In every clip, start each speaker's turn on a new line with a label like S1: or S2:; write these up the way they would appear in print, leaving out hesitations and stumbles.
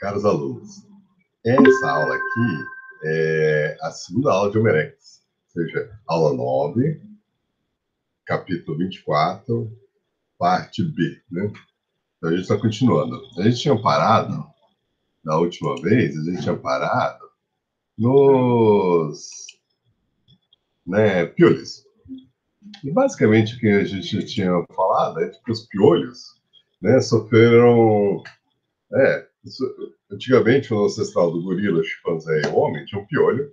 S1: Caros alunos, essa aula aqui é a segunda aula de Homo erectus, ou seja, aula 9, capítulo 24, parte B, né? Então a gente está continuando. A gente tinha parado, na última vez, nos piolhos. E basicamente o que a gente tinha falado é que os piolhos, sofreram... Antigamente, o ancestral do gorila, chimpanzé e o homem tinha um piolho.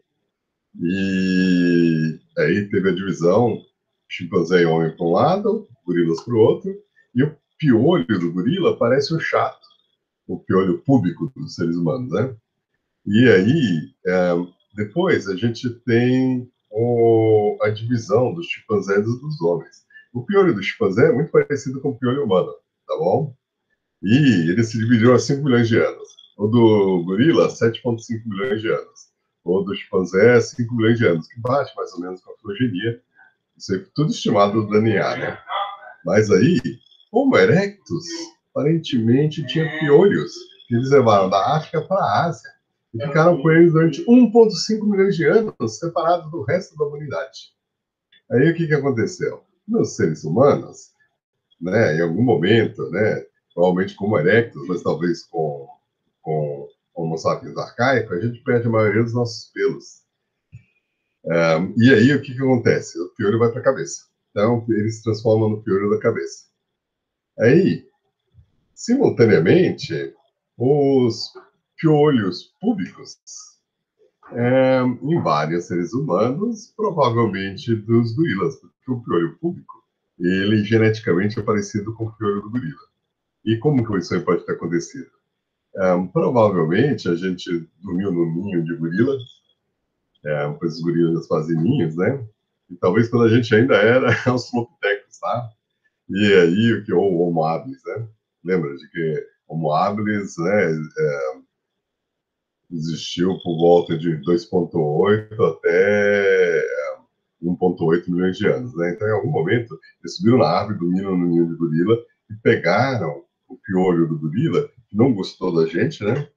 S1: E aí teve a divisão, chimpanzé e homem para um lado, gorilas para o outro, e o piolho do gorila parece o chato, o piolho púbico dos seres humanos, né? E aí, depois a gente tem a divisão dos chimpanzés e dos homens. O piolho do chimpanzé é muito parecido com o piolho humano, tá bom? E ele se dividiu há 5 milhões de anos. O do gorila, 7,5 milhões de anos. O do chimpanzé, 5 milhões de anos, que bate mais ou menos com a filogenia. Isso é tudo estimado do DNA, né? Mas aí, Homo erectus, aparentemente, tinha piolhos que eles levaram da África para a Ásia e ficaram com eles durante 1,5 milhões de anos, separados do resto da humanidade. Aí o que aconteceu? Nos seres humanos, em algum momento, provavelmente como erectus, mas talvez com Homo sapiens arcaico, a gente perde a maioria dos nossos pelos. E aí, o que acontece? O piolho vai para a cabeça. Então, ele se transforma no piolho da cabeça. Aí, simultaneamente, os piolhos púbicos, em vários seres humanos, provavelmente dos gorilas, porque o piolho púbico, ele geneticamente é parecido com o piolho do gorila. E como que isso aí pode ter acontecido? Provavelmente a gente dormiu no ninho de gorilas, pois os gorilas fazem ninhos, né? E talvez quando a gente ainda era australopithecus, tá? E aí, ou Homo habilis, né? Lembra de que Homo habilis, existiu por volta de 2,8 até 1,8 milhões de anos, né? Então, em algum momento, eles subiram na árvore, dormiram no ninho de gorila e pegaram o piolho do gorila, que não gostou da gente, né?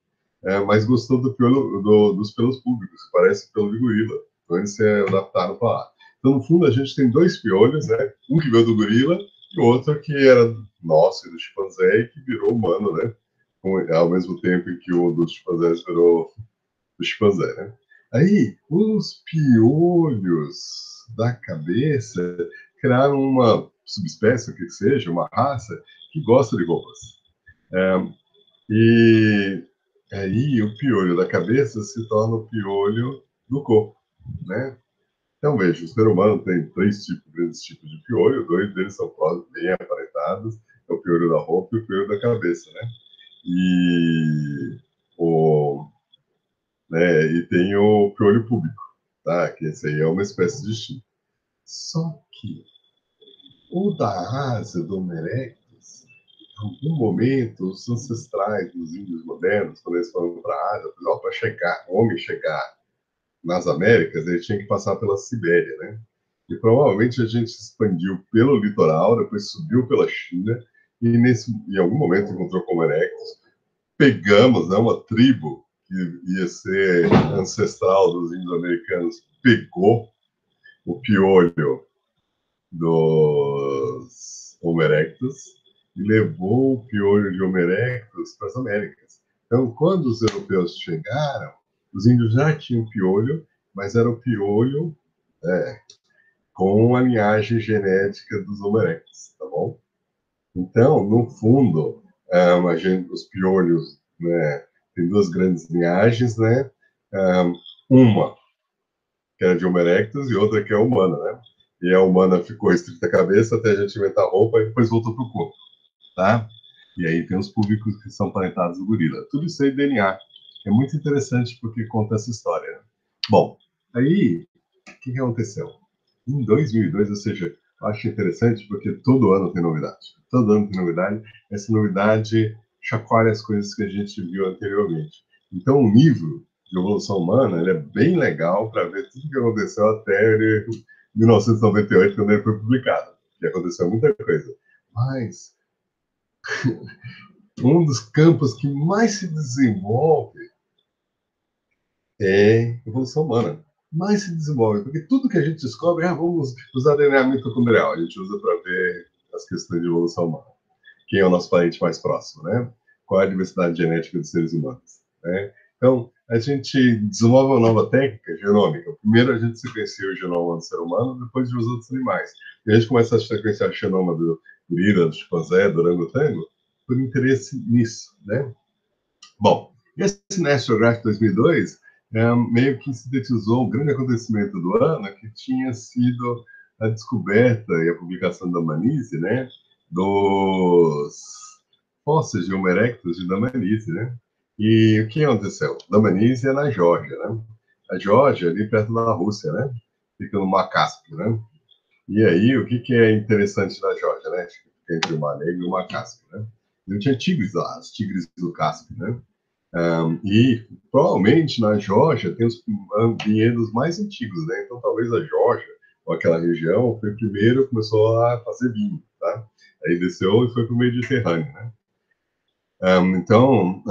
S1: Mas gostou do piolho, dos pelos públicos, que parece pelo de gorila. Então, eles se adaptaram para lá. Então, no fundo, a gente tem dois piolhos, né? Um que veio do gorila e outro que era nosso, do chimpanzé, e que virou humano, né? Ao mesmo tempo em que o dos chimpanzés virou do chimpanzé, né? Aí, os piolhos da cabeça criaram uma subespécie, o que seja, uma raça, que gosta de roupas. E aí o piolho da cabeça se torna o piolho do corpo, né? Então, veja, o ser humano tem grandes tipos de piolho, dois deles são bem aparentados, é o piolho da roupa e o piolho da cabeça, né? E, e tem o piolho púbico, tá? Que esse aí é uma espécie distinta. Só que o da Ásia, do Homo erectus, em algum momento, os ancestrais dos índios modernos, quando eles foram para a Ásia, para chegar, o homem chegar nas Américas, ele tinha que passar pela Sibéria, né? E provavelmente a gente expandiu pelo litoral, depois subiu pela China, e em algum momento encontrou com o Homo erectus. Pegamos, né, uma tribo que ia ser ancestral dos índios americanos, pegou o piolho dos Homo erectus e levou o piolho de Homo erectus para as Américas. Então, quando os europeus chegaram, os índios já tinham piolho, mas era o piolho com a linhagem genética dos Homo erectus, tá bom? Então, no fundo, os piolhos, né, tem duas grandes linhagens, né? Uma que era de Homo erectus e outra que é humana, né? E a humana ficou restrita à cabeça até a gente inventar roupa e depois voltou para o corpo, tá? E aí tem os públicos que são parentados do gorila. Tudo isso aí DNA. É muito interessante porque conta essa história, né? Bom, aí, o que aconteceu? Em 2002, ou seja, eu acho interessante porque todo ano tem novidade. Todo ano tem novidade. Essa novidade chacoalha as coisas que a gente viu anteriormente. Então, o livro de evolução humana ele é bem legal para ver tudo o que aconteceu até 1998, quando ele foi publicado. Que aconteceu muita coisa. Mas um dos campos que mais se desenvolve é evolução humana. Mais se desenvolve, porque tudo que a gente descobre, vamos usar DNA mitocondrial, a gente usa para ver as questões de evolução humana. Quem é o nosso parente mais próximo, né? Qual é a diversidade genética dos seres humanos, né? Então, a gente desenvolve uma nova técnica genômica. Primeiro a gente sequencia o genoma do ser humano, depois de os outros animais. E a gente começa a sequenciar o genoma do gorila, do chimpanzé, do orangotango, por interesse nisso, né? Bom, esse National Geographic 2002 meio que sintetizou um grande acontecimento do ano, que tinha sido a descoberta e a publicação da Manise, né, dos fósseis de Homo erectus de Dmanisi, né? E o que aconteceu? Dmanisi é na Geórgia, né? A Geórgia, ali perto da Rússia, né? Fica no Mar Cáspio, né? E aí, o que é interessante da Geórgia, né? Fica entre o Mar Negro e o Mar Cáspio, né? Não tinha tigres lá, os tigres do Cáspio, né? E provavelmente na Geórgia tem os vinhedos mais antigos, né? Então talvez a Geórgia, ou aquela região, foi primeiro começou a fazer vinho, tá? Aí desceu e foi para o Mediterrâneo, né? Então,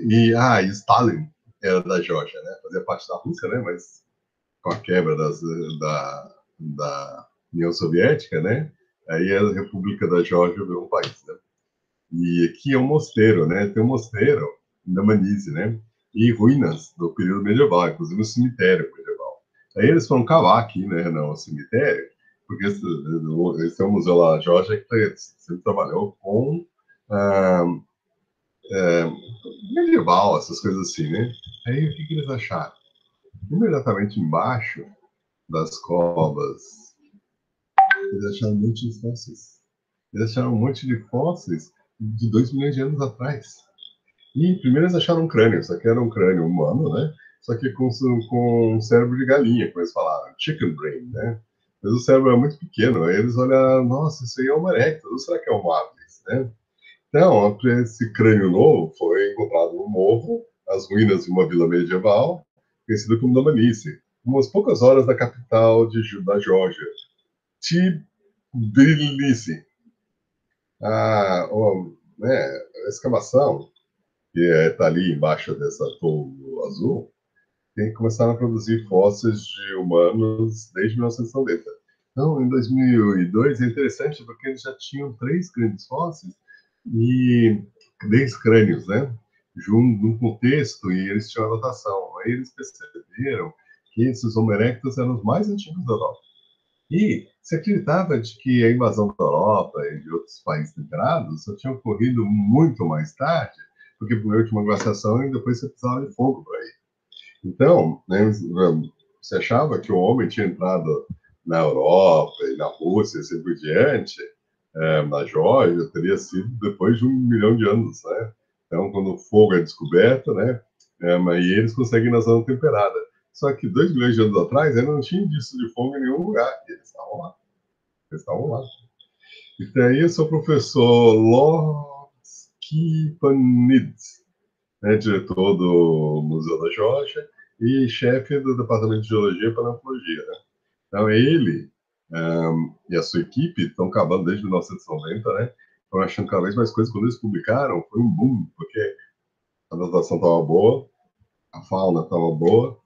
S1: e Stalin era da Geórgia, né? Fazia parte da Rússia, né? Mas com a quebra da União Soviética, né? Aí a República da Geórgia virou um país, né? E aqui é um mosteiro, né? Tem um mosteiro da Manise, né? E ruínas do período medieval, inclusive um cemitério medieval. Aí eles foram cavar aqui, né, no cemitério, porque esse é um museu lá na Geórgia que sempre trabalhou com ah, medieval, essas coisas assim, né? Aí o que eles acharam? Imediatamente embaixo das covas, eles acharam um monte de fósseis. Eles acharam um monte de fósseis de 2 milhões de anos atrás. E primeiro eles acharam um crânio, só que era um crânio humano, né? Só que com um cérebro de galinha, como eles falaram, chicken brain, né? Mas o cérebro é muito pequeno, aí eles olharam, nossa, isso aí é uma erectus, ou será que é um habilis, né? Então, esse crânio novo foi encontrado no morro, as ruínas de uma vila medieval, conhecida como Dmanisi, umas poucas horas da capital da Geórgia, Tbilisi. A escavação que está ali embaixo dessa torre azul, tem começaram a produzir fósseis de humanos desde 1990. Então, em 2002, é interessante porque eles já tinham 3 grandes fósseis e 10 crânios, né? Junto num contexto, e eles tinham anotação. Aí eles perceberam que esses Homo erectus eram os mais antigos da Europa. E se acreditava de que a invasão da Europa e de outros países temperados só tinha ocorrido muito mais tarde, porque primeiro tinha uma glaciação e depois você precisava de fogo para ir. Então, né, você achava que o homem tinha entrado na Europa e na Rússia e assim por diante, na Geórgia, teria sido depois de 1 milhão de anos, né? Então, quando o fogo é descoberto, né, e eles conseguem ir na zona temperada. Só que 2 milhões de anos atrás, ainda não tinha indício de fogo em nenhum lugar. E eles estavam lá. Eles estavam lá. E daí eu sou o professor Loskipanidis, né, diretor do Museu da Geórgia e chefe do Departamento de Geologia e Paleontologia. Né? Então, ele e a sua equipe estão cavando desde 1990, né? Estão achando cada vez mais coisas. Quando eles publicaram, foi um boom, porque a datação estava boa, a fauna estava boa,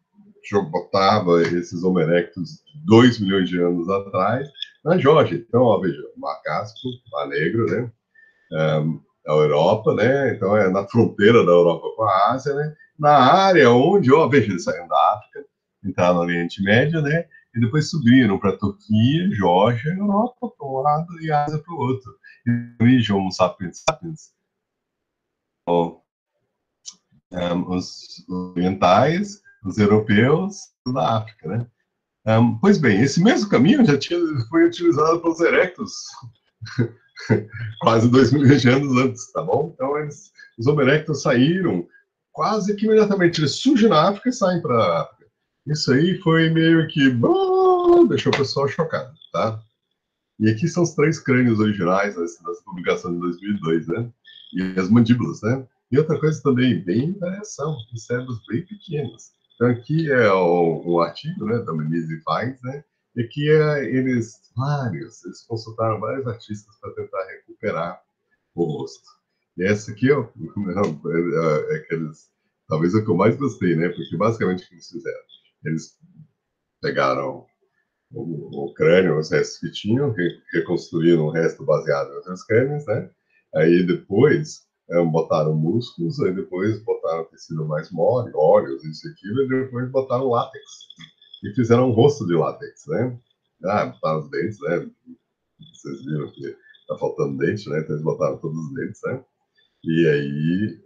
S1: botava esses Homo erectus 2 milhões de anos atrás na Geórgia. Então, ó, veja, Mar Cáspio, Mar Negro, né? A Europa, né? Então é na fronteira da Europa com a Ásia, né? Na área onde, ó, veja, eles saíram da África, entraram no Oriente Médio, né? E depois subiram para Turquia, Geórgia, Europa para um lado e Ásia para o outro. E origem Homo sapiens sapiens, os orientais, os europeus, da África, né? Pois bem, esse mesmo caminho foi utilizado pelos erectos quase 2 milhões de anos antes, tá bom? Então, os Homo erectus saíram quase que imediatamente. Eles surgem na África e saem para a África. Isso aí foi meio que deixou o pessoal chocado, tá? E aqui são os 3 crânios originais dessa publicação de 2002, né? E as mandíbulas, né? E outra coisa também, bem variação, de cérebros bem pequenos. Então aqui é um artigo, né, da Menezes Fines, né? E aqui eles consultaram vários artistas para tentar recuperar o rosto. E essa aqui, ó, não, é aqueles, talvez é o que eu mais gostei, né? Porque basicamente o que eles fizeram? Eles pegaram o crânio, os restos que tinham, reconstruíram o resto baseado em outros crânios, né? Aí depois botaram músculos, aí depois botaram tecido mais mole, óleos, isso e aquilo, e depois botaram látex. E fizeram um rosto de látex, né? Ah, botaram os dentes, né? Vocês viram que tá faltando dente, né? Então eles botaram todos os dentes, né? E aí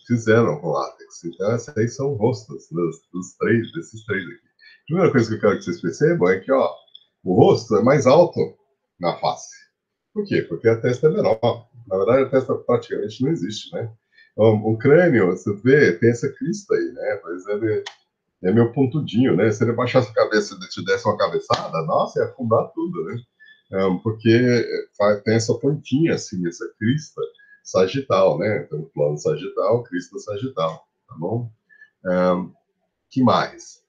S1: fizeram com látex. Então, essas aí são rostos dos três, desses três aqui. A primeira coisa que eu quero que vocês percebam é que, ó, o rosto é mais alto na face. Por quê? Porque a testa é menor. Na verdade, a testa praticamente não existe, né? O crânio, você vê, tem essa crista aí, né? Mas ele é meio pontudinho, né? Se ele baixasse a cabeça e te desse uma cabeçada, nossa, ia afundar tudo, né? Porque tem essa pontinha, assim, essa crista sagital, né? Então, plano sagital, crista sagital, tá bom? Que mais?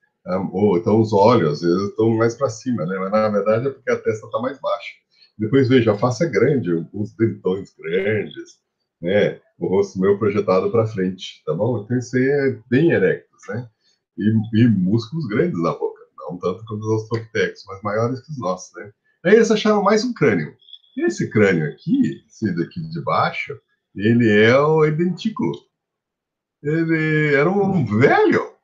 S1: Ou então os olhos, eles estão mais para cima, né? Mas na verdade é porque a testa está mais baixa. Depois veja, a face é grande, os dentões grandes, né? O rosto meu projetado para frente, tá bom? Então isso aí é bem erectus, né? E músculos grandes na boca, não tanto quanto os australopithecus, mas maiores que os nossos, né? Aí eles acharam mais um crânio. Esse crânio aqui, esse daqui de baixo, ele é o identículo. Ele era um velho.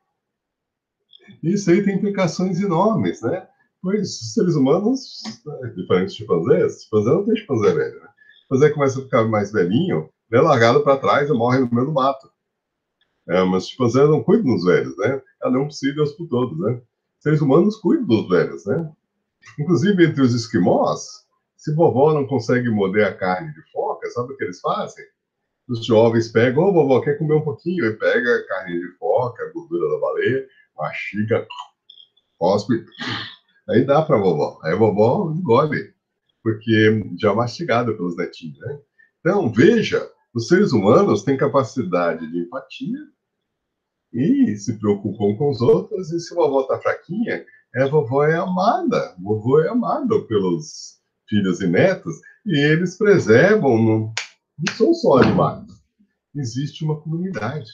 S1: Isso aí tem implicações enormes, né? Pois os seres humanos, diferentes de chimpanzé não tem chimpanzé velho, né? O chimpanzé começa a ficar mais velhinho, é largado para trás e morre no meio do mato. Mas os chimpanzés não cuidam dos velhos, né? Cada um por si, Deus por todos, né? Seres humanos cuidam dos velhos, né? Inclusive, entre os esquimós, se vovó não consegue morder a carne de foca, sabe o que eles fazem? Os jovens pegam, ô vovó, quer comer um pouquinho? E pega a carne de foca, a gordura da baleia, mastiga, cospe, aí dá para a vovó. Aí a vovó engole, porque já é mastigado pelos netinhos, né? Então, veja, os seres humanos têm capacidade de empatia e se preocupam com os outros, e se a vovó está fraquinha, a vovó é amada. A vovó é amada pelos filhos e netos, e eles preservam, não são só animais. Existe uma comunidade.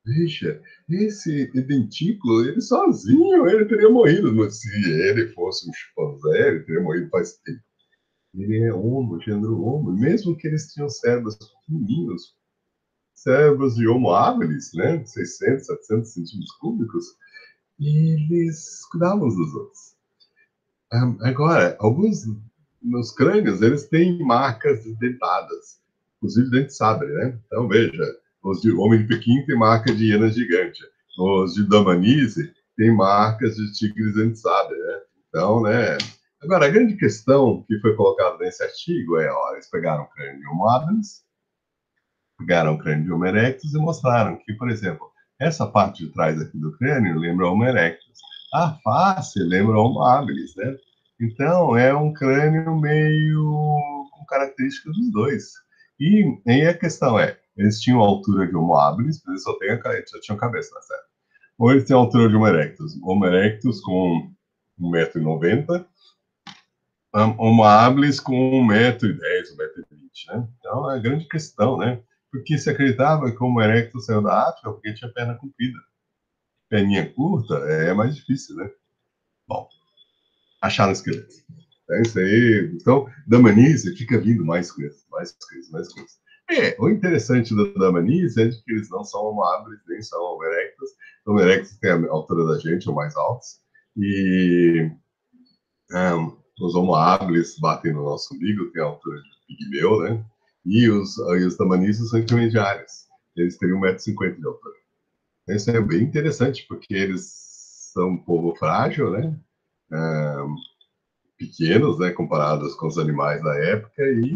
S1: Veja, esse dentículo, ele sozinho, ele teria morrido. Mas se ele fosse um chimpanzé, ele teria morrido faz tempo. Ele é homo, gênero homo. Mesmo que eles tinham cérebros pequenininhos, cérebros de homo habilis, né? 600, 700 centímetros cúbicos, e eles cuidavam uns dos outros. Agora, alguns nos crânios, eles têm marcas dentadas, inclusive dente de sabre, né? Então, veja, os de Homem de Pequim têm marca de hiena gigante, os de Damanise têm marcas de tigres dente de sabre, né? Então, né? Agora, a grande questão que foi colocada nesse artigo é, ó, eles pegaram o crânio de Homo habilis, pegaram o crânio de Homo erectus e mostraram que, por exemplo, essa parte de trás aqui do crânio lembra Homo erectus. A face lembra Homo habilis, né? Então, é um crânio meio com características dos dois. E a questão é, eles tinham a altura de Homo habilis, mas eles só tinham cabeça, tá certo? Ou eles têm a altura de Homo erectus com 1,90 m, Homo habilis com 1,10 m, 1,20 m, né? Então, é a grande questão, né? Porque se acreditava que o Homo erectus saiu da África porque tinha perna comprida. Perninha curta é mais difícil, né? Bom, acharam esqueleto. É isso aí. Então, Damanis fica vindo mais coisas, mais coisas, mais coisas. O interessante do Damanis é de que eles não são Homo habilis, nem são Homo erectus. O Homo erectus tem a altura da gente, ou mais altos. E os Homo habilis batem no nosso umbigo, tem a altura de pigmeu, né? E os Damanis são intermediários. Eles têm 1,50 m de altura. Isso é bem interessante, porque eles são um povo frágil, né? Pequenos, né? Comparados com os animais da época. E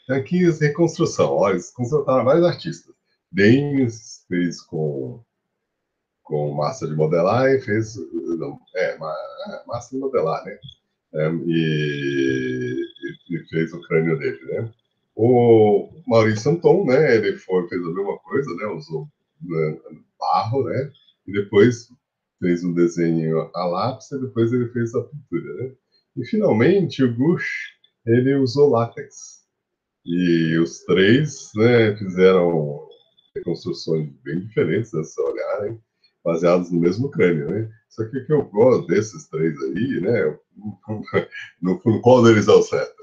S1: aqui a reconstrução. Olha, eles contrataram vários artistas. Denis fez com massa de modelar e fez. Não, massa de modelar, né? E fez o crânio dele, né? O Maurício Anton, né? Ele fez a mesma coisa, né? Usou barro, né? E depois fez um desenho a lápis e depois ele fez a pintura, né? E finalmente o Gush, ele usou látex. E os três, né, fizeram reconstruções bem diferentes, né, se olharem, baseados no mesmo crânio, né? Só que o que eu gosto desses três aí, né, no qual deles é o certo?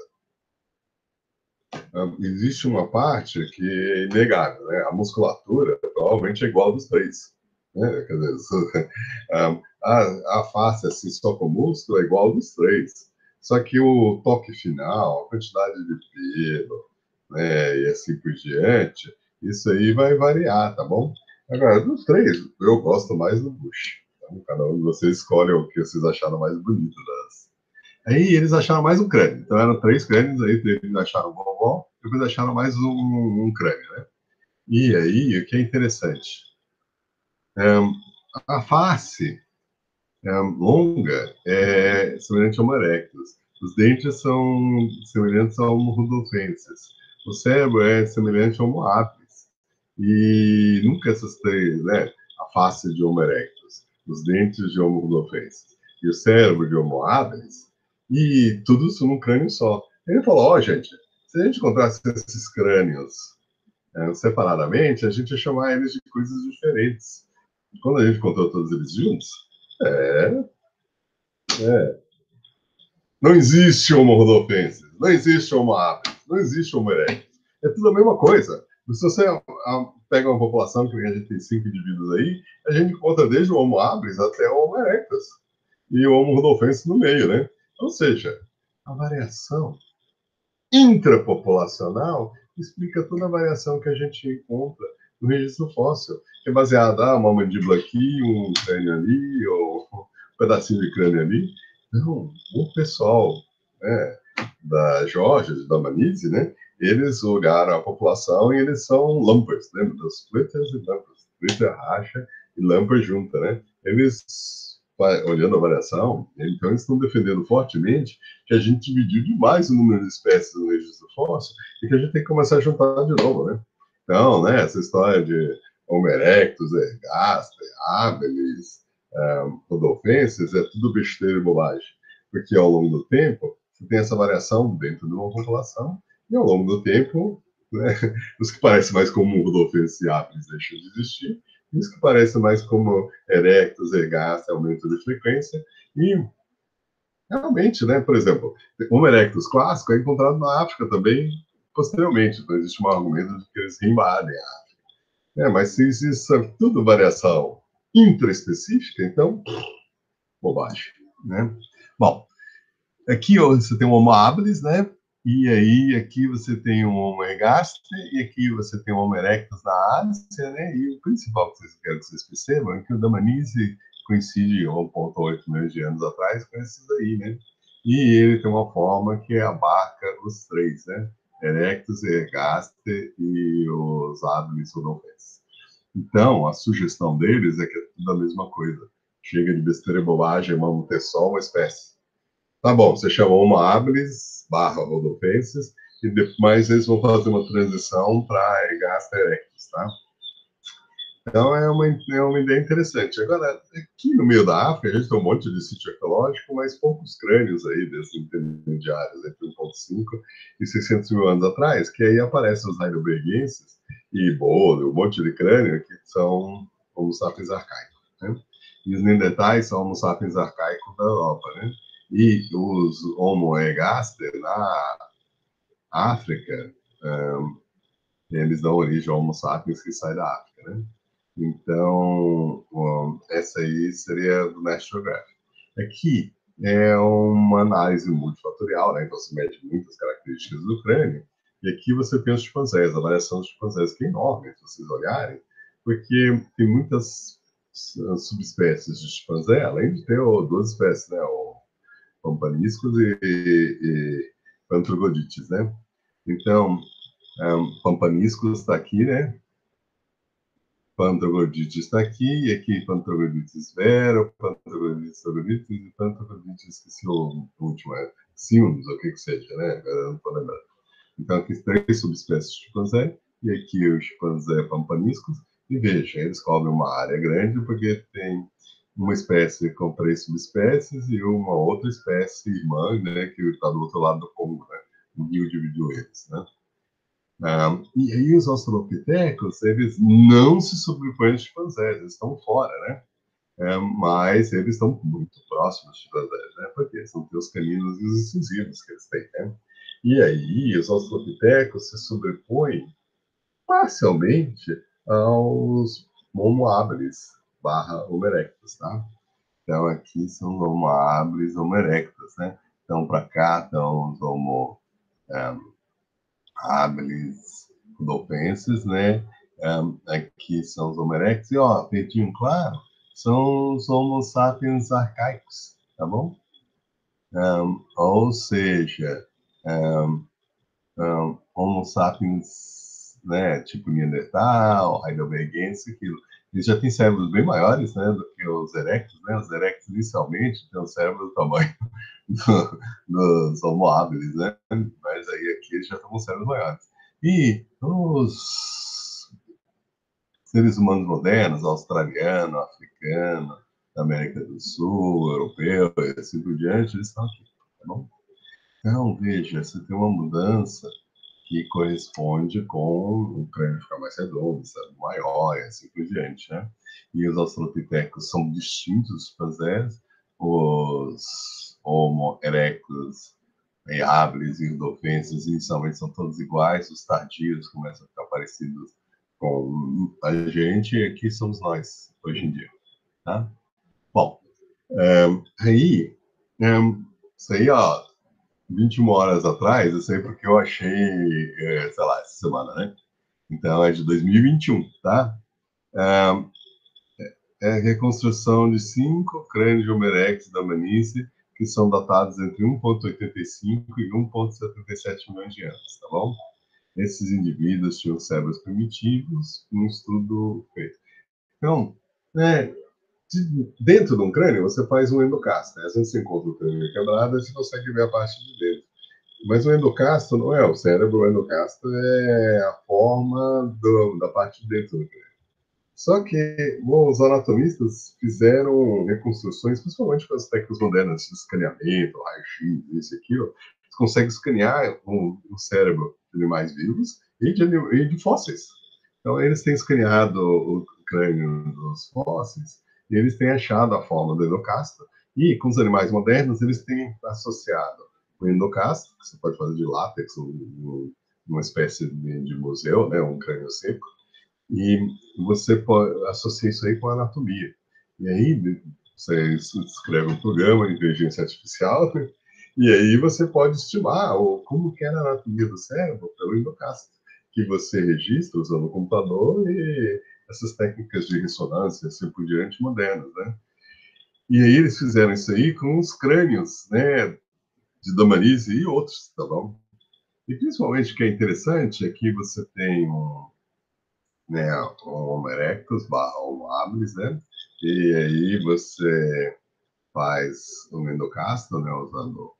S1: Existe uma parte que é inegável, né? A musculatura provavelmente é igual dos três, né? Quer dizer, a face assim, só com músculo é igual dos três. Só que o toque final, a quantidade de pelo, né, e assim por diante, isso aí vai variar, tá bom? Agora, dos três, eu gosto mais do Bush. Então, cada um de vocês escolhe o que vocês acharam mais bonito das. Aí eles acharam mais um crânio. Então eram três crânios, aí eles acharam o vovó, depois acharam mais um crânio, né? E aí, o que é interessante, a face longa é semelhante ao Homo erectus. Os dentes são semelhantes ao Homo rudolfensis. O cérebro é semelhante ao Homo habilis. E nunca essas três, né? A face de Homo erectus, os dentes de Homo rudolfensis e o cérebro de Homo habilis, e tudo isso num crânio só. Ele falou: ó, gente, se a gente encontrasse esses crânios separadamente, a gente ia chamar eles de coisas diferentes. Quando a gente encontrou todos eles juntos, é, é. Não existe Homo rhodophensis, não existe Homo habilis, não existe Homo erectus. É tudo a mesma coisa. Se você pega uma população que a gente tem 5 indivíduos aí, a gente encontra desde o Homo habilis até o Homo erectus. E o Homo rhodophensis no meio, né? Ou seja, a variação intrapopulacional explica toda a variação que a gente encontra no registro fóssil, que é baseada em uma mandíbula aqui, um crânio ali, ou um pedacinho de crânio ali. Não, o pessoal, né, da Geórgia, da Manise, né, eles olharam a população e eles são lumpers, lembra? Dos splitters e lumpers. Splitter racha e lumper junta, né? Eles, olhando a variação, então eles estão defendendo fortemente que a gente dividiu demais o número de espécies no registro fóssil e que a gente tem que começar a juntar de novo, né? Então, né, essa história de Homo erectus, ergaster, habilis, rodolfenses, é tudo besteira e bobagem. Porque ao longo do tempo, você tem essa variação dentro de uma população e ao longo do tempo, né, os que parecem mais como rodolfenses e habilis deixam de existir e os que parecem mais como erectus, ergaster, aumentam de frequência e realmente, né? Por exemplo, o Homo erectus clássico é encontrado na África também posteriormente. Então, existe um argumento de que eles reinvadem a África. Mas se isso é tudo variação intraespecífica, então, bobagem, né? Bom, aqui você tem o Homo habilis, né? E aí, aqui você tem o Homo ergaster, e aqui você tem o Homo erectus na Ásia, né? E o principal que vocês querem que vocês percebam é que o Dmanisi coincide 1,8 milhões de anos atrás com esses aí, né? E ele tem uma forma que abarca os três, né? Erectus, ergaster e os habilis rodolfenses. Então, a sugestão deles é que é tudo a mesma coisa. Chega de besteira e bobagem, vamos ter só uma espécie. Tá bom, você chamou uma habilis barra rodopenses e depois eles vão fazer uma transição para Ergaster erectus, tá? Então é uma ideia interessante. Agora, aqui no meio da África, a gente tem um monte de sítio arqueológico, mas poucos crânios aí desses intermediários, entre 1,5 e 600 mil anos atrás, que aí aparecem os heidelbergenses e Bode, um monte de crânio que são Homo sapiens arcaicos, né? E os neandertais são Homo sapiens arcaicos da Europa, né? E os Homo ergaster na África, eles dão origem ao Homo sapiens que sai da África, né? Então, essa aí seria do National Geographic. Aqui é uma análise multifatorial, né? Então se mede muitas características do crânio, e aqui você tem os chimpanzés, a variação dos chimpanzés, que é enorme, se vocês olharem, porque tem muitas subespécies de chimpanzé, além de ter duas espécies, né? O Pampaniscos e Pantrogodites, né? Então, Pampaniscos está aqui, né? Pantrogodites está aqui, e aqui Pantrogodites vero, Pantrogodites trogodites e Pantrogodites, esqueci o último, Sims, ou o que seja, né? Agora não estou lembrando. Então, aqui três subespécies de chimpanzé, e aqui o chimpanzé pampaniscos, e veja, eles cobrem uma área grande porque tem uma espécie com três subespécies e uma outra espécie irmã, né, que está do outro lado do Congo, né? O rio dividiu eles, né? E aí os australopitecos, eles não se sobrepõem aos chimpanzés, eles estão fora, né? Mas eles estão muito próximos dos chimpanzés, né? Porque são os caninos e os incisivos que eles têm, né? E aí os australopitecos se sobrepõem parcialmente aos Homo habilis barra Homo erectus, tá? Então aqui são Homo habilis, Homo erectus, né? Então para cá estão os Homo habilis rudolfenses, né? Aqui são os Homo erectus e ó, verdinho claro, são os Homo sapiens arcaicos, tá bom? Ou seja, Homo sapiens, né, tipo Neandertal, Heidelbergense, aquilo. Eles já têm cérebros bem maiores, né, do que os erectus, né? Os erectus inicialmente têm um cérebro do tamanho dos Homo habilis, né? Mas aí aqui eles já estão com cérebros maiores. E os seres humanos modernos, australiano, africano, da América do Sul, europeu e assim por diante, eles estão aqui, tá bom? Então, veja, você tem uma mudança que corresponde com o crânio ficar mais redondo, maior e assim por diante, né? E os australopitecos são distintos dos chimpanzés, os Homo erectus, habilis e rudolfenses inicialmente são todos iguais, os tardios começam a ficar parecidos com a gente, e aqui somos nós, hoje em dia, tá? Bom, aí, isso aí, ó, 21 horas atrás, eu sei porque eu achei, sei lá, essa semana, né? Então é de 2021, tá? É reconstrução de 5 crânios de Homo erectus da Manice, que são datados entre 1,85 e 1,77 milhões de anos, tá bom? Esses indivíduos tinham cérebros primitivos, um estudo feito. Então, né, dentro de um crânio, você faz um endocastro. Né? Às vezes você encontra o crânio quebrado e você consegue ver a parte de dentro. Mas o endocastro não é o cérebro, o endocastro é a forma da parte de dentro do crânio. Só que os anatomistas fizeram reconstruções, principalmente com as técnicas modernas de escaneamento, raio-x, isso e aquilo, eles conseguem escanear o cérebro de animais vivos e de fósseis. Então, eles têm escaneado o crânio dos fósseis e eles têm achado a forma do endocastro. E com os animais modernos, eles têm associado o endocastro, que você pode fazer de látex, uma espécie de museu, né, um crânio seco, e você pode associar isso aí com a anatomia. E aí você escreve um programa de inteligência artificial e aí você pode estimar como que é a anatomia do cérebro pelo endocastro, que você registra usando o computador e essas técnicas de ressonância, assim por diante, modernas, né? E aí eles fizeram isso aí com os crânios, né, de Damarise e outros, tá bom? E principalmente o que é interessante é que você tem né, o Homo erectus barra Homo habilis, né? E aí você faz um endocastro, né, usando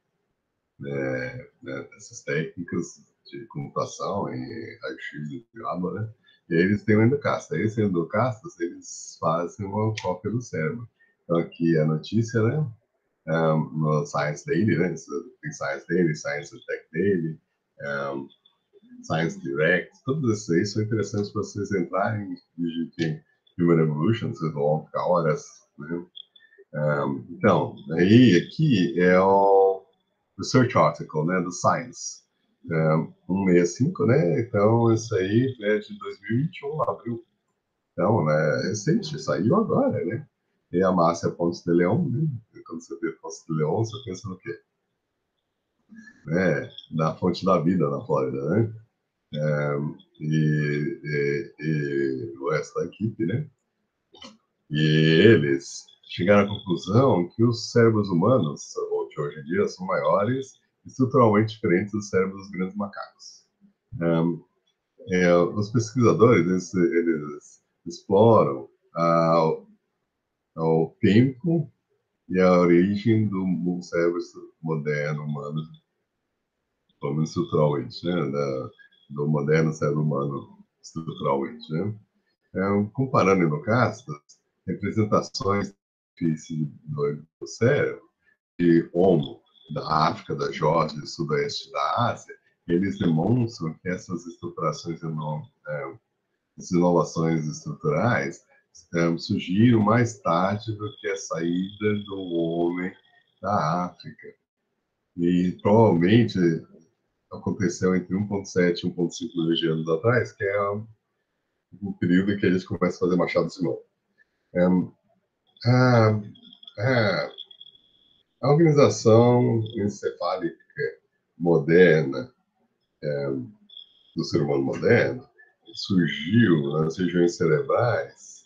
S1: essas técnicas de computação e raio-x e diabo, né? E aí eles têm um endocastro. Aí, esse endocastro, eles fazem uma cópia do cérebro. Então, aqui a notícia, né? No Science Daily, né? Tem Science Daily, Science Tech Daily, Science Direct, todos esses aí são interessantes para vocês entrarem e digitem Human Evolution, vocês vão ficar horas, né? Então, aí aqui é o Research Article, né, do Science, 165, né? Então, isso aí é de 2021, abril. Então, né, é recente, saiu agora, né? E a Márcia Pontes de Leão, né? Quando você vê Pontes de Leão, você pensa no quê? Na fonte da vida na Flórida, né? E o resto da equipe, né? E eles chegaram à conclusão que os cérebros humanos, de hoje em dia, são maiores e estruturalmente diferentes dos cérebros dos grandes macacos. Os pesquisadores, eles exploram o tempo e a origem do cérebro moderno humano, pelo menos estruturalmente, né? Do moderno cérebro humano estruturalmente, né? Comparando no caso, representações do cérebro de Homo, da África, da Geórgia, do Sudoeste da Ásia, eles demonstram que essas estruturações, essas inovações estruturais surgiram mais tarde do que a saída do homem da África. E provavelmente aconteceu entre 1,7 e 1,5 milhões de anos atrás, que é o período em que a gente começa a fazer machados de mão. A, a, a organização encefálica moderna, do ser humano moderno, surgiu nas regiões cerebrais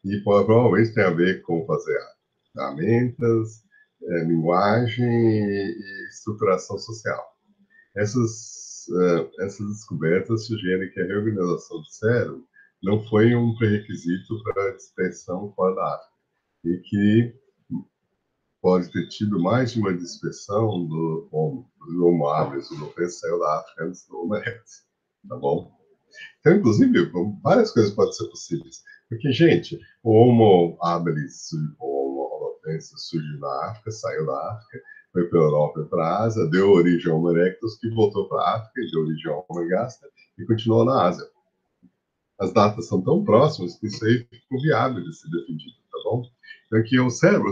S1: e provavelmente tem a ver com fazer ferramentas, linguagem e estruturação social. Essas descobertas sugerem que a reorganização do cérebro não foi um pré-requisito para a dispersão fora da África e que pode ter tido mais de uma dispersão do Homo habilis, o que saiu da África antes do Homo erectus, tá bom? Então, inclusive, várias coisas podem ser possíveis. Porque, gente, o Homo habilis, o Homo holotensis surgiu na África, saiu da África, foi para a Europa e para a Ásia, deu origem ao Homo erectus, que voltou para a África e deu origem ao Homo ergaster e continuou na Ásia. As datas são tão próximas que isso aí ficou viável de ser defendido, tá bom? Então, aqui é o cérebro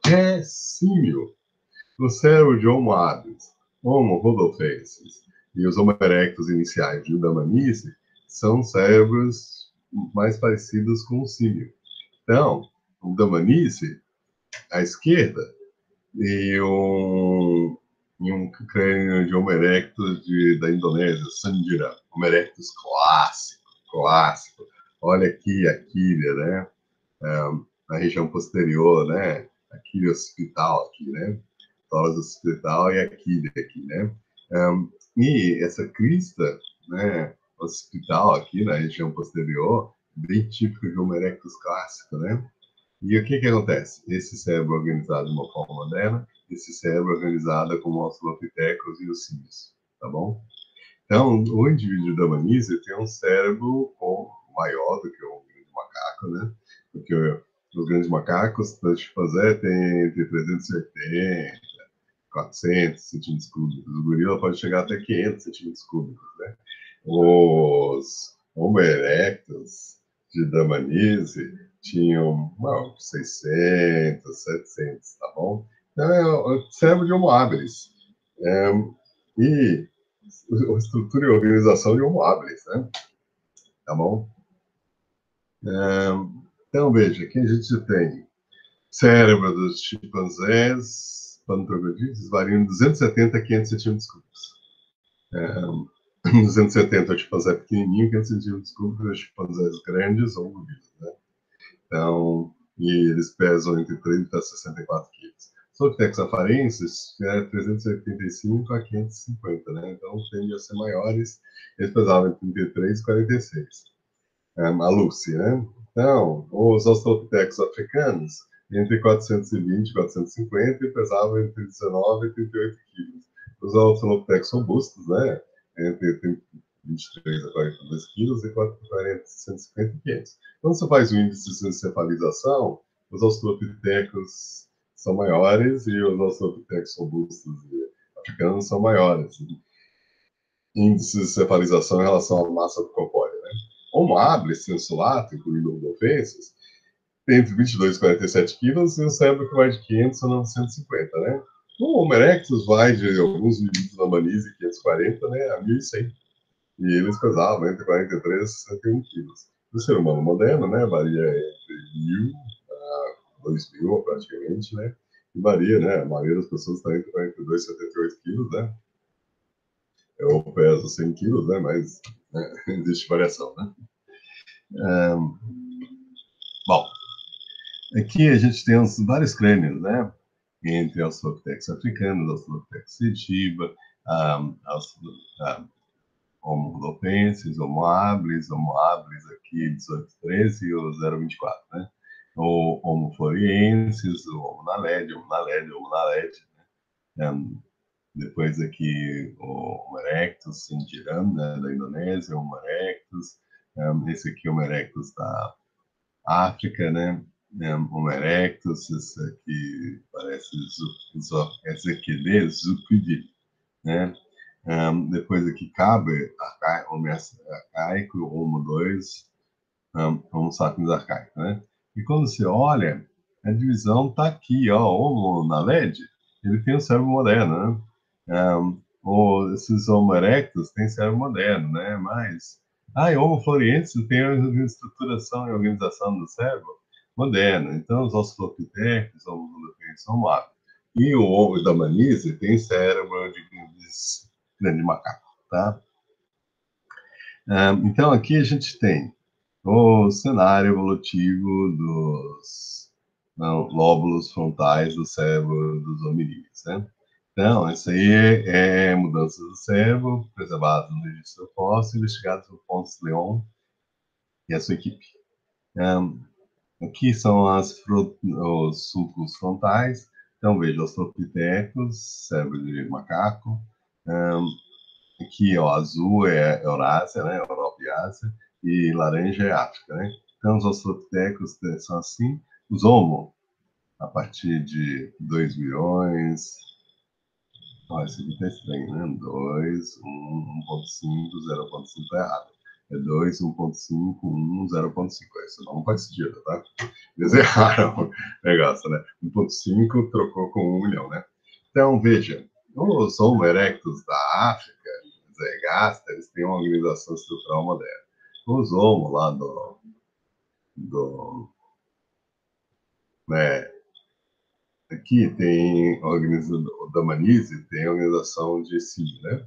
S1: é símil. O cérebro de Homo habilis, Homo rhodophensis e os Homo erectus iniciais de Dhamanice são cérebros mais parecidos com o símil. Então, o Dhamanice, à esquerda, e um crânio de Homo erectus da Indonésia, Sandira, Homo erectus clássico. Olha aqui a quilha, né? Na região posterior, né? A quilha occipital aqui, né? Tórax occipital e a quilha aqui, né? E essa crista, né? Occipital aqui na região posterior, bem típico de Homo erectus clássico, né? E o que acontece? Esse cérebro organizado de uma forma moderna, esse cérebro organizado como os australopithecus e os símios, tá bom? Então, o indivíduo da Manise tem um cérebro maior do que o grande macaco, né? Porque os grandes macacos, os chimpanzé, tem entre 380, 400 centímetros cúbicos. O gorila pode chegar até 500 centímetros cúbicos, né? Os Homo erectus de Dhamanize tinham 600, 700, tá bom? Então, é o cérebro de Homo habilis. E a estrutura e organização de Homo habilis, né? Tá bom? Então, veja, aqui a gente tem cérebro dos chimpanzés, pantogodídeos, variam de 270 a 500 centímetros cúbicos. 270 é o chimpanzé pequenininho, 500 centímetros cúbicos é chimpanzés grandes ou gorilas, né? Então, e eles pesam entre 30 a 64 quilos. Os afarenses é 385 a 550, né? Então, tendem a ser maiores. Eles pesavam entre 33 e 46. A Lucy, né? Então, os australopithecus africanos, entre 420 e 450, e pesavam entre 19 e 38 quilos. Os australopithecus robustos, né? Entre 23 a 42 quilos e 40, 150 e 500. Quando você faz o índice de encefalização, os australopithecus são maiores e os australopithecus robustos africanos são maiores. Índice de encefalização em relação à massa corpórea, né? Homo habilis, sensulato, incluindo rodophensis, tem entre 22 e 47 quilos e o cérebro que vai de 500 a 950, né? O Homo erectus vai de alguns indivíduos da Manise, 540, né, a 1.100. E eles pesavam entre 43 e 61 quilos. O ser humano moderno, né, varia entre 1.000 a 2.000, praticamente, né? E varia, né? A maioria das pessoas está entre 42 e 78 quilos, né? Eu peso 100 quilos, né? Mas existe variação, né? Bom, aqui a gente tem vários crânios, né? Entre Australopithecus africanos, Australopithecus sediba, Homo rhodophensis, Homo habilis aqui 1813 e o 024, né? O Homo floriensis, o Homo naledi, né? Depois aqui o Homo erectus Sindiram, né, da Indonésia, o Homo erectus, esse aqui é o Homo erectus da África, né? Homo erectus, esse aqui parece Ezequiel Zupidi, né? Depois aqui cabe Homo arcaico, Homo 2, Homo sapiens arcaico, né? E quando você olha, a divisão está aqui, ó, o Homo naledi, ele tem um cérebro moderno, né? Esses Homo erectus têm cérebro moderno, né? Mas, Homo floresiensis tem a estruturação e organização do cérebro moderna. Então, os Australopithecus, Homo ludens, Homo habilis. E o Homo da Manise tem cérebro de macaco, tá? Então, aqui a gente tem o cenário evolutivo dos lóbulos frontais do cérebro dos hominídeos, né? Então, isso aí é mudanças do cérebro, preservadas no registro fóssil, investigadas por Ponce Leon e a sua equipe. Aqui são os sulcos frontais. Então, veja, Australopithecus, cérebro de macaco. Aqui, ó, azul é Eurásia, né? Europa e Ásia. E laranja é África, né? Então, os Australopithecus são assim. Os Homo, a partir de 2 milhões. Ó, esse aqui tá estranho, né? 2, 1, 1.5, 0.5 tá errado. É 2, 1.5, 1, 0.5. Isso não faz sentido, tá? Eles erraram o negócio, né? 1.5 trocou com 1 milhão, né? Então, veja, os Homo erectus da África, Zegasta, eles têm uma organização estrutural moderna. Os Homo lá né, aqui tem o da Manise, tem a organização de si, né?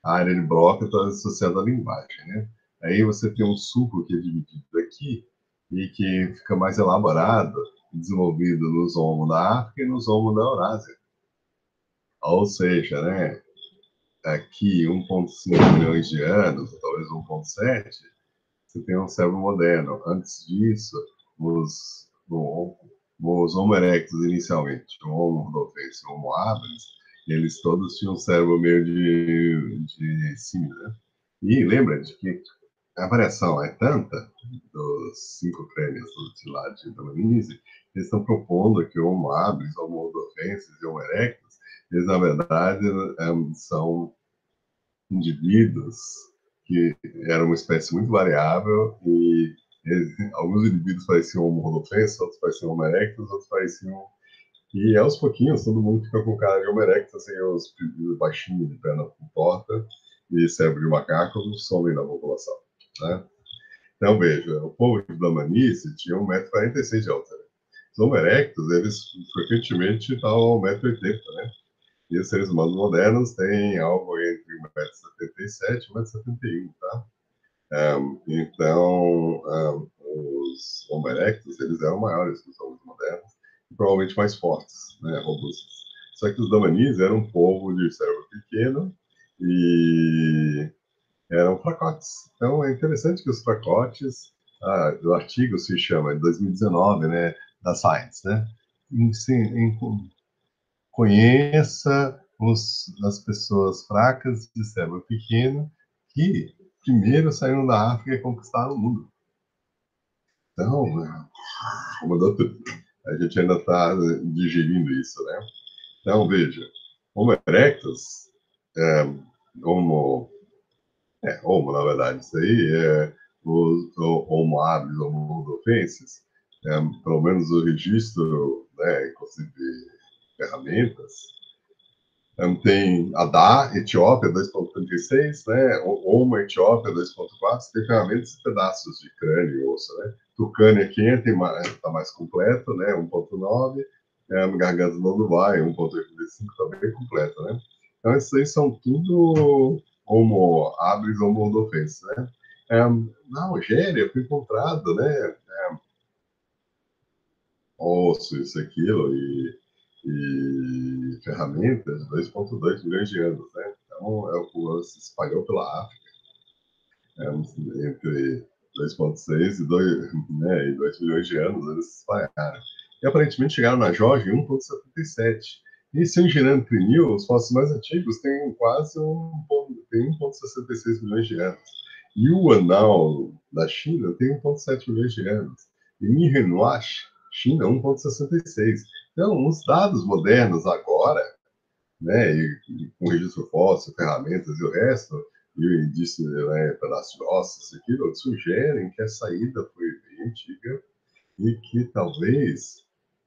S1: A área de bloco está associada à linguagem, né? Aí você tem um suco que é dividido aqui e que fica mais elaborado, desenvolvido nos Homo da África e nos Homo da Eurásia. Ou seja, né, aqui 1,5 milhões de anos, talvez 1,7, você tem um cérebro moderno. Antes disso, os Homo erectus, inicialmente, o Homo rhodophensis e o Homo habilis, eles todos tinham um cérebro meio de símio, né? E lembra de que a variação é tanta dos 5 crânios do Tilade e da Manise, eles estão propondo que o Homo habilis, o Homo rhodophensis e o Homo erectus, eles, na verdade, são indivíduos que eram uma espécie muito variável e alguns indivíduos pareciam Homo rhodophensis, outros pareciam Homo erectus, outros pareciam... E aos pouquinhos todo mundo fica com cara de Homo erectus, assim, os baixinhos de perna torta e cérebro de macaco somem na população, né? Então, veja, o povo de Blamanice tinha 1,46 m de altura. Os Homo erectus, eles frequentemente estavam 1,80 m, né? E os seres humanos modernos têm algo entre 1,77 m e 1,71 m, tá? Então, os Homo erectus, eles eram maiores que os homens modernos e provavelmente mais fortes, né, robustos. Só que os Damanis eram um povo de cérebro pequeno e eram fracotes. Então, é interessante que os fracotes, o artigo se chama, de 2019, né, da Science, né, conheça as pessoas fracas de cérebro pequeno que primeiro saíram da África e conquistaram o mundo. Então, mudou tudo. A gente ainda está digerindo isso, né? Então, veja, Homo erectus, Homo, na verdade, isso aí o Homo habilis, Homo rhodophensis, pelo menos o registro, né, inclusive ferramentas, tem a DA, Etiópia 2,36, né? Homo Etiópia 2,4, tem ferramentas e pedaços de crânio e osso, né? Tucânia aqui está mais completo, né? 1,9, Garganta do Uruguai 1,85, está bem completo, né? Então, esses aí são tudo Homo habilis, Homo rhodophensis, né? Na Algéria foi encontrado, né? Osso, isso, aquilo, e ferramentas de 2,2 milhões de anos, né? Então, se espalhou pela África, entre 2,6 e 2 milhões de anos, eles se espalharam. E aparentemente chegaram na Geórgia em 1,77. E se girando Crinil, os fósseis mais antigos têm quase 1,66 milhões de anos. E o anal da China tem 1,7 milhões de anos. E Nihenhuash, China, 1,66. Então, os dados modernos agora né? E com registro fóssil, ferramentas e o resto, e disse, né, pedaço de ossos, isso aquilo, sugerem que a saída foi bem antiga e que talvez,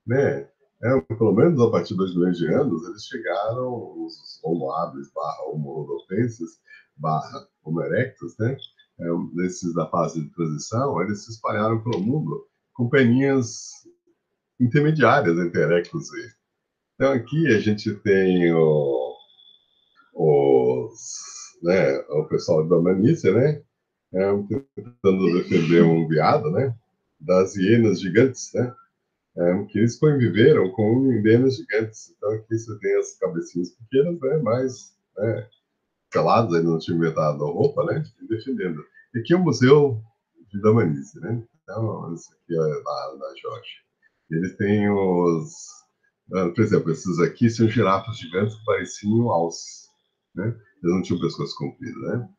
S1: né, pelo menos a partir de 2 milhões de anos, eles chegaram, os Homo habilis barra Homo rhodopenses barra Homo erectus, né, desses da fase de transição, eles se espalharam pelo mundo com peninhas intermediárias entre erectus e... Então aqui a gente tem o pessoal da Manícia, né, tentando defender um veado, né, das hienas gigantes, né, que eles conviveram com hienas gigantes. Então aqui você tem as cabecinhas pequenas, né, mas, né, pelados, ainda não tinha inventado a roupa, né, defendendo. E aqui é o Museu de Damanice, né, então esse aqui é na Geórgia. Eles têm por exemplo, esses aqui são girafas gigantes que pareciam alces, né, eles não tinham pescoço comprido, né.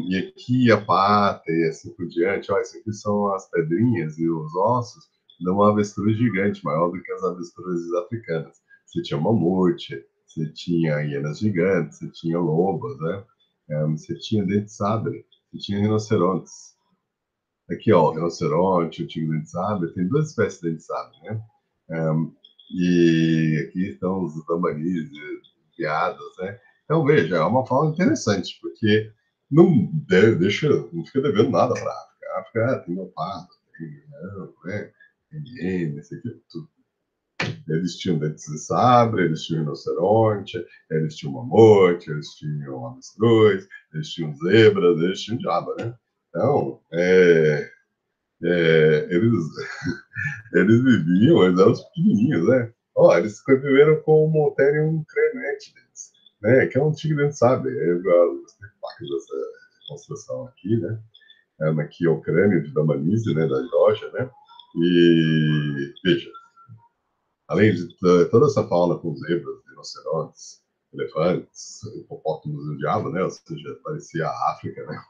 S1: E aqui a pata e assim por diante, ó, isso aqui são as pedrinhas e os ossos de uma avestruz gigante, maior do que as avestruzes africanas. Você tinha mamute, você tinha hienas gigantes, você tinha lobas, né? Você tinha dente de sabre, você tinha rinocerontes. Aqui, ó, o rinoceronte, o tigre dente de sabre, tem duas espécies de dente de sabre, né? E aqui estão os tambaris, veados, né? Então, veja, é uma fala interessante, porque não fica devendo nada para a África. A África tem leopardo, tem leão, né? Tem hiena, isso aqui, tudo. Eles tinham dentes de sabre, eles tinham rinoceronte, eles tinham mamute, eles tinham avestruz, eles tinham zebras, eles tinham diabo, né? Então, eles viviam, eles eram os pequenininhos, né? Ó, eles conviveram com o Motherium crenetides, né? Que é um tigre dente de sabre. Eu gostei dessa construção aqui, né? Aqui é o crânio de Damanísio, né? Da Geórgia, né? E, veja, além de toda essa fauna com zebras, rinocerontes, elefantes, hipopótamos e o diabo, né? Ou seja, parecia a África, né?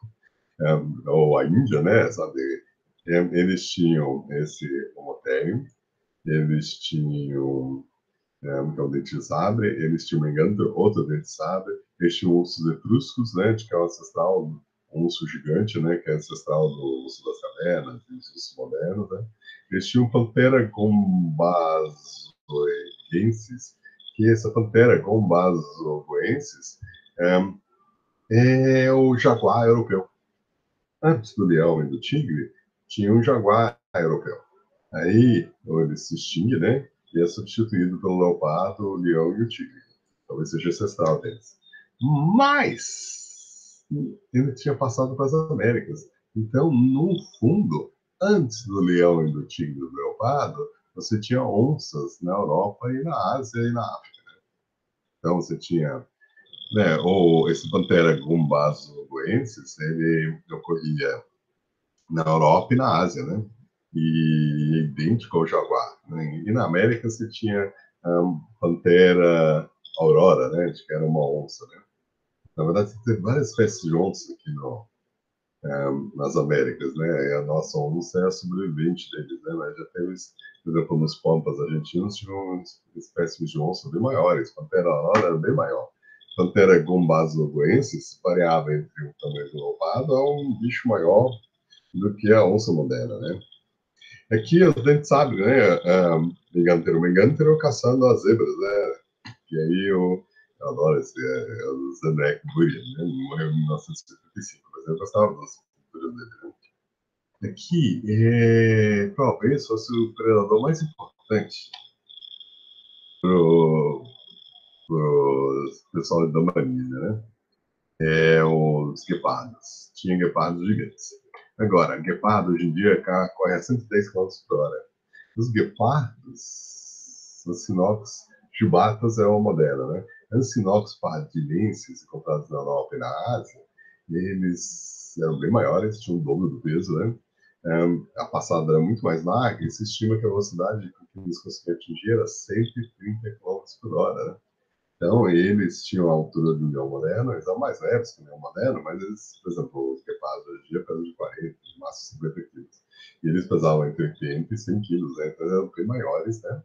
S1: Ou a Índia, né? Sabe? Eles tinham esse Homotherium, eles tinham que é o dente de sabre, eles tinham engano, outro dente de sabre, eles tinham ursos etruscos, né, que é o ancestral, um urso gigante, né, que é ancestral do urso das cavernas, dos ursos modernos, né. Eles tinham Pantera gombazoensis, que essa Pantera gombazoensis é o jaguar europeu. Antes do leão e do tigre, tinha um jaguar europeu. Aí, ele se extingue, né? E é substituído pelo leopardo, o leão e o tigre. Talvez seja ancestral deles. Mas ele tinha passado para as Américas. Então, no fundo, antes do leão e do tigre e do leopardo, você tinha onças na Europa e na Ásia e na África. Então, você tinha, né, ou esse Pantera gumbazoensis, ele ocorria na Europa e na Ásia, né? E idêntico ao jaguar. Né? E na América você tinha Pantera aurora, né? Que era uma onça, né? Na verdade, você tem várias espécies de onças aqui nas Américas, né? E a nossa onça é a sobrevivente deles, né? Mas já temos, por exemplo, nos pampas argentinos, tinham espécies de onça bem maiores. Pantera aurora era bem maior. Pantera gombazoensis variava entre o tamanho do leopardo a um bicho maior do que a onça moderna, né? Aqui a gente sabe, né? Mingantero caçando as zebras, né? E aí eu adoro esse o Zendek Burian, né? Ele morreu em 1975, mas eu gostava das pinturas dele, né? Aqui, talvez fosse o predador mais importante pro pessoal da Marinha, né? Os guepardos. Tinha guepardos gigantes. Agora, guepardo hoje em dia corre a 110 km por hora. Os guepardos, Ancinox jubatas é uma moderna, né? Ancinox pardinenses, encontrados na Europa e na Ásia, eles eram bem maiores, tinham o dobro do peso, né? A passada era muito mais larga e se estima que a velocidade que eles conseguiam atingir era 130 km por hora, né? Então, eles tinham a altura do leão moderno, eles eram mais leves que o leão moderno, mas eles, por exemplo, os guepardos hoje em dia pesam de 40, de máximo 50 quilos. E eles pesavam entre 80 e 100 quilos, né? Então, eram bem maiores, né?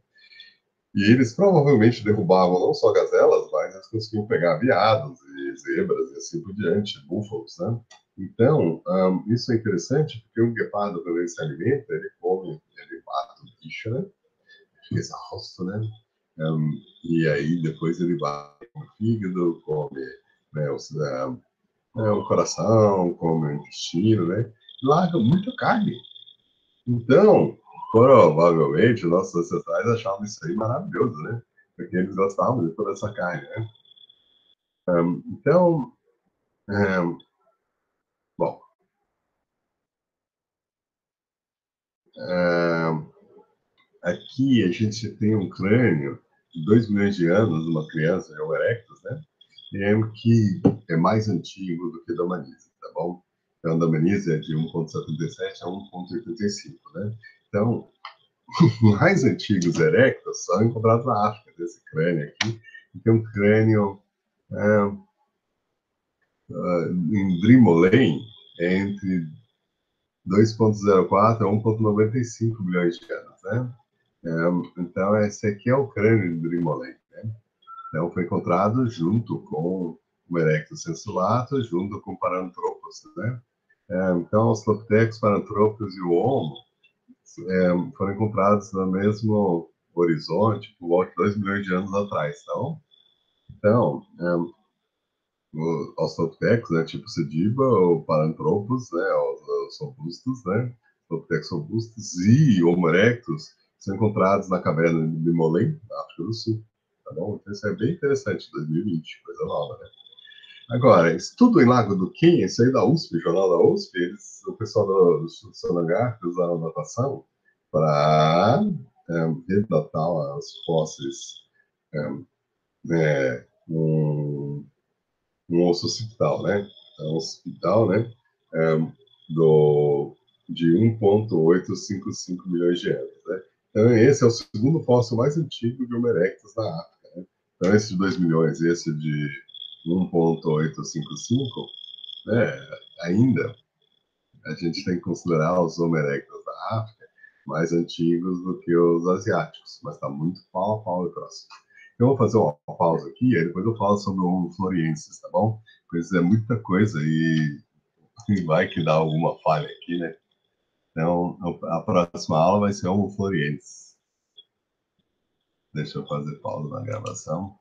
S1: E eles provavelmente derrubavam não só gazelas, mas eles conseguiam pegar veados e zebras e assim por diante, búfalos, né? Então, isso é interessante porque o guepardo, quando ele se alimenta, ele come, ele mata o bicho, né? Fica exausto, né? E aí depois ele vai come o fígado, come, né, o coração, come o intestino, né? Larga muita carne. Então, provavelmente, os nossos ancestrais achavam isso aí maravilhoso, né? Porque eles gostavam de toda essa carne, né? Então, bom, aqui a gente tem um crânio de 2 milhões de anos de uma criança, de Homo erectus, né? Que é mais antigo do que da Manise, tá bom? Então, da Manise é de 1,77 a 1,85, né? Então, os mais antigos erectos são encontrados na África, desse crânio aqui, que tem um crânio em Drimolen é entre 2,04 a 1,95 milhões de anos, né? Então, esse aqui é o crânio de Drimolen, né? Então, foi encontrado junto com o Erectus sensulatus, junto com o Paranthropus, né? Então, os Australopithecus, Paranthropus e o Homo foram encontrados no mesmo horizonte por volta de 2 milhões de anos atrás, então os Australopithecus, né, tipo Sediba, o Paranthropus, né, os robustos, né, Australopithecus robustos e Homo erectus são encontrados na caverna de Molém, na África do Sul, tá bom? Então isso é bem interessante, 2020, coisa nova, né? Agora, estudo em Lago do Quim, isso aí da USP, Jornal da USP, o pessoal do Sonangá usaram notação para redatar os fósseis, né, um osso occipital, né? Um occipital, né? Um, de 1,855 milhões de anos, né? Então, esse é o segundo fóssil mais antigo de Homo erectus na África, né? Então, esse de 2 milhões e esse de 1,855, né? Ainda a gente tem que considerar os Homo erectus da África mais antigos do que os asiáticos, mas está muito pau a pau e próximo. Então, eu vou fazer uma pausa aqui, aí depois eu falo sobre o Homo floriensis, tá bom? Pois é muita coisa e vai que dá alguma falha aqui, né? Então, a próxima aula vai ser Homo floriensis. Deixa eu fazer pausa na gravação.